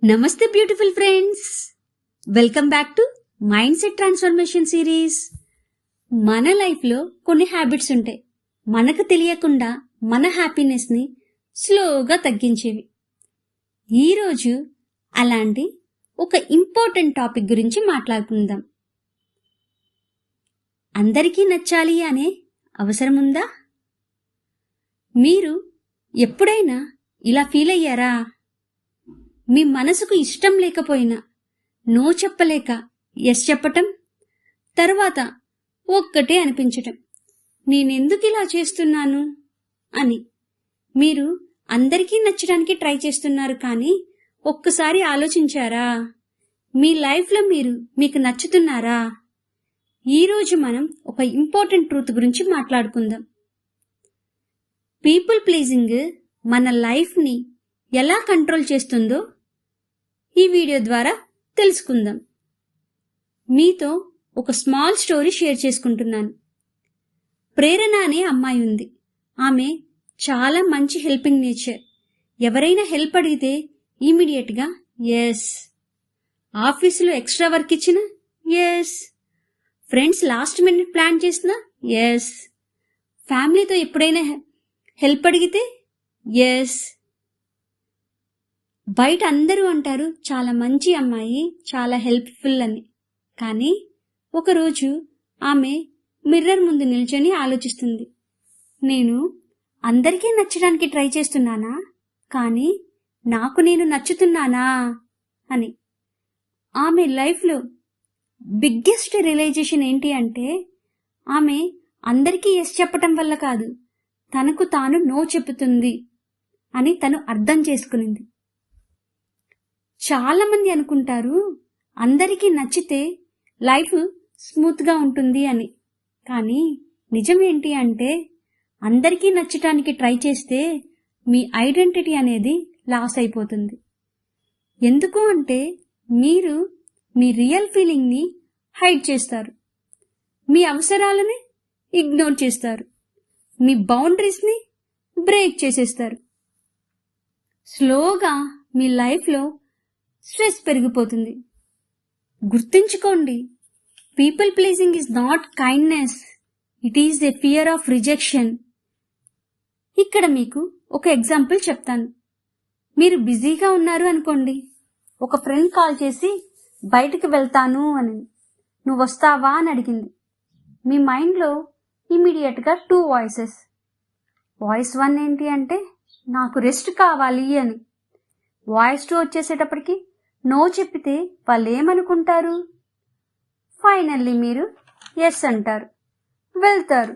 నమస్తే beautiful friends, welcome back to mind set transformation series. మన లైఫ్లో కొన్ని హ్యాబిట్స్ ఉంటాయి, మనకు తెలియకుండా మన హ్యాపీనెస్ని స్లోగా తగ్గించేవి. ఈరోజు అలాంటి ఒక ఇంపార్టెంట్ టాపిక్ గురించి మాట్లాడుకుందాం. అందరికీ నచ్చాలి అనే అవసరం ఉందా? మీరు ఎప్పుడైనా ఇలా ఫీల్ అయ్యారా? మీ మనసుకు ఇష్టం లేకపోయినా నో చెప్పలేక ఎస్ చెప్పటం, తర్వాత ఒక్కటే అనిపించటం, నేనెందుకు ఇలా చేస్తున్నాను అని. మీరు అందరికీ నచ్చడానికి ట్రై చేస్తున్నారు, కానీ ఒక్కసారి ఆలోచించారా? మీ లైఫ్లో మీకు నచ్చుతున్నారా? ఈరోజు మనం ఒక ఇంపార్టెంట్ ట్రూత్ గురించి మాట్లాడుకుందాం. పీపుల్ ప్లీజింగ్ మన లైఫ్ని ఎలా కంట్రోల్ చేస్తుందో ఈ వీడియో ద్వారా తెలుసుకుందాం. మీతో ఒక స్మాల్ స్టోరీ షేర్ చేసుకుంటున్నాను. ప్రేరణ అనే అమ్మాయి ఉంది. ఆమె చాలా మంచి హెల్పింగ్ నేచర్. ఎవరైనా హెల్ప్ అడిగితే ఇమీడియట్గా ఎస్. ఆఫీసులో ఎక్స్ట్రా వర్క్ ఇచ్చినా yes. Friends last minute plan చేసినా ఎస్. ఫ్యామిలీతో ఎప్పుడైనా హెల్ప్ అడిగితే ఎస్. బయట అందరూ అంటారు చాలా మంచి అమ్మాయి, చాలా హెల్ప్ఫుల్ అని. కానీ ఒకరోజు ఆమె మిర్రర్ ముందు నిల్చొని ఆలోచిస్తుంది, నేను అందరికీ నచ్చడానికి ట్రై చేస్తున్నానా, కానీ నాకు నేను నచ్చుతున్నానా అని. ఆమె లైఫ్లో బిగ్గెస్ట్ రియలైజేషన్ ఏంటి అంటే, ఆమె అందరికీ ఎస్ చెప్పటం వల్ల కాదు, తనకు తాను నో చెప్పుతుంది అని తను అర్థం చేసుకునింది. చాలా మంది అనుకుంటారు అందరికీ నచ్చితే లైఫ్ స్మూత్గా ఉంటుంది అని. కానీ నిజం ఏంటి అంటే, అందరికీ నచ్చటానికి ట్రై చేస్తే మీ ఐడెంటిటీ అనేది లాస్ అయిపోతుంది. ఎందుకు అంటే మీరు మీ రియల్ ఫీలింగ్ని హైడ్ చేస్తారు, మీ అవసరాలని ఇగ్నోర్ చేస్తారు, మీ బౌండరీస్ని బ్రేక్ చేసేస్తారు. స్లోగా మీ లైఫ్లో స్ట్రెస్ పెరిగిపోతుంది. గుర్తుంచుకోండి, people pleasing is not kindness, it is a fear of rejection. ఇక్కడ మీకు ఒక ఎగ్జాంపుల్ చెప్తాను. మీరు బిజీగా ఉన్నారు అనుకోండి, ఒక ఫ్రెండ్ కాల్ చేసి బయటికి వెళ్తాను అని, నువ్వు వస్తావా అని అడిగింది. మీ మైండ్లో ఇమీడియట్గా 2 వాయిసెస్. వాయిస్ 1 ఏంటి అంటే, నాకు రెస్ట్ కావాలి అని. వాయిస్ 2 వచ్చేసేటప్పటికి, నో చెప్పితే వాళ్ళు ఏమనుకుంటారు. ఫైనల్లీ మీరు ఎస్ అంటారు, వెళ్తారు,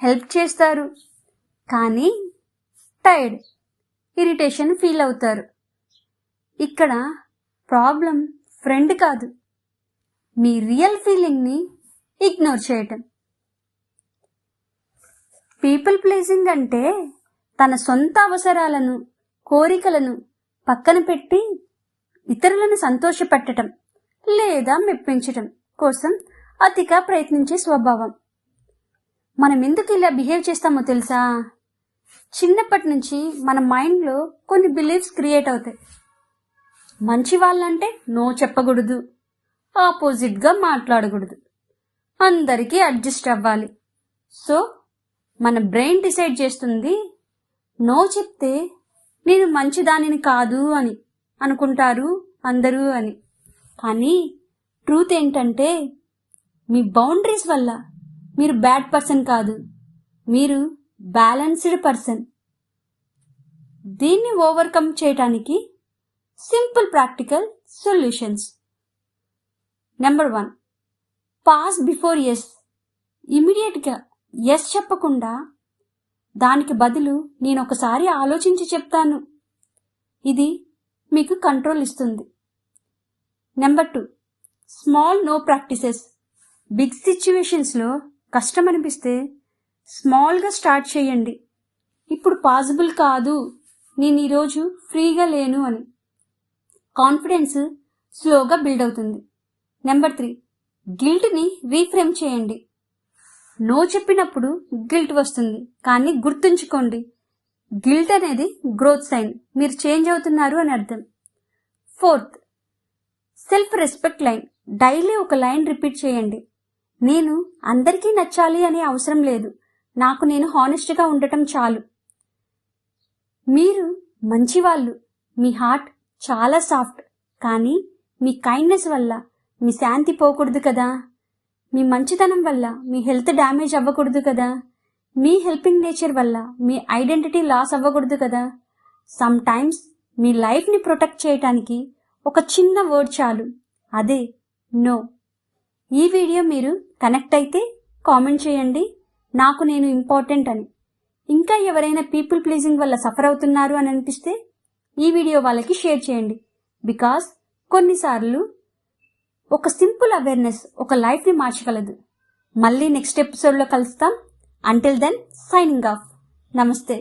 హెల్ప్ చేస్తారు, కానీ టైర్డ్, ఇరిటేషన్ ఫీల్ అవుతారు. ఇక్కడ ప్రాబ్లం ఫ్రెండ్ కాదు, మీ రియల్ ఫీలింగ్ని ఇగ్నోర్ చేయటం. పీపుల్ ప్లీజింగ్ అంటే తన సొంత అవసరాలను, కోరికలను పక్కన పెట్టి ఇతరులను సంతోషపెట్టడం లేదా మెప్పించటం కోసం అతిగా ప్రయత్నించే స్వభావం. మనం ఎందుకు ఇలా బిహేవ్ చేస్తామో తెలుసా? చిన్నప్పటి నుంచి మన మైండ్లో కొన్ని బిలీఫ్స్ క్రియేట్ అవుతాయి. మంచి వాళ్ళంటే నో చెప్పకూడదు, ఆపోజిట్గా మాట్లాడకూడదు, అందరికీ అడ్జస్ట్ అవ్వాలి. సో మన బ్రెయిన్ డిసైడ్ చేస్తుంది, నో చెప్తే నేను మంచిదానిని కాదు అని అనుకుంటారు అందరూ అని. కానీ ట్రూత్ ఏంటంటే, మీ బౌండరీస్ వల్ల మీరు బ్యాడ్ పర్సన్ కాదు, మీరు బ్యాలెన్స్డ్ పర్సన్. దీన్ని ఓవర్కమ్ చేయటానికి simple practical solutions. Number 1, pass before yes. ఇమీడియట్గా ఎస్ చెప్పకుండా దానికి బదులు నేను ఒకసారి ఆలోచించి చెప్తాను. ఇది మీకు కంట్రోల్ ఇస్తుంది. Number 2, small no practices. Big సిచ్యువేషన్స్లో కష్టం అనిపిస్తే స్మాల్గా స్టార్ట్ చేయండి. ఇప్పుడు పాసిబుల్ కాదు, నేను ఈరోజు ఫ్రీగా లేను అని. కాన్ఫిడెన్స్ స్లోగా బిల్డ్ అవుతుంది. నెంబర్ 3, గిల్ట్ని రీఫ్రేమ్ చేయండి. నో చెప్పినప్పుడు గిల్ట్ వస్తుంది, కానీ గుర్తుంచుకోండి, గిల్ట్ అనేది గ్రోత్ సైన్, మీరు చేంజ్ అవుతున్నారు అని అర్థం. Fourth, self respect line. Daily ఒక లైన్ రిపీట్ చేయండి. నేను అందరికీ నచ్చాలి అనే అవసరం లేదు, నాకు నేను హానెస్ట్గా ఉండటం చాలు. మీరు మంచివాళ్ళు, మీ హార్ట్ చాలా సాఫ్ట్. కానీ మీ కైండ్నెస్ వల్ల మీ శాంతి పోకూడదు కదా. మీ మంచితనం వల్ల మీ హెల్త్ డ్యామేజ్ అవ్వకూడదు కదా. మీ హెల్పింగ్ నేచర్ వల్ల మీ ఐడెంటిటీ లాస్ అవ్వకూడదు కదా. సమ్ టైమ్స్ మీ లైఫ్ని ప్రొటెక్ట్ చేయటానికి ఒక చిన్న వర్డ్ చాలు, అదే నో. ఈ వీడియో మీరు కనెక్ట్ అయితే కామెంట్ చేయండి, నాకు నేను ఇంపార్టెంట్ అని. ఇంకా ఎవరైనా పీపుల్ ప్లీజింగ్ వల్ల సఫర్ అవుతున్నారు అని అనిపిస్తే ఈ వీడియో వాళ్ళకి షేర్ చేయండి. బికాస్ కొన్నిసార్లు ఒక సింపుల్ అవేర్నెస్ ఒక లైఫ్ని మార్చగలదు. మళ్ళీ నెక్స్ట్ ఎపిసోడ్లో కలుస్తాం. Until then, signing off. నమస్తే.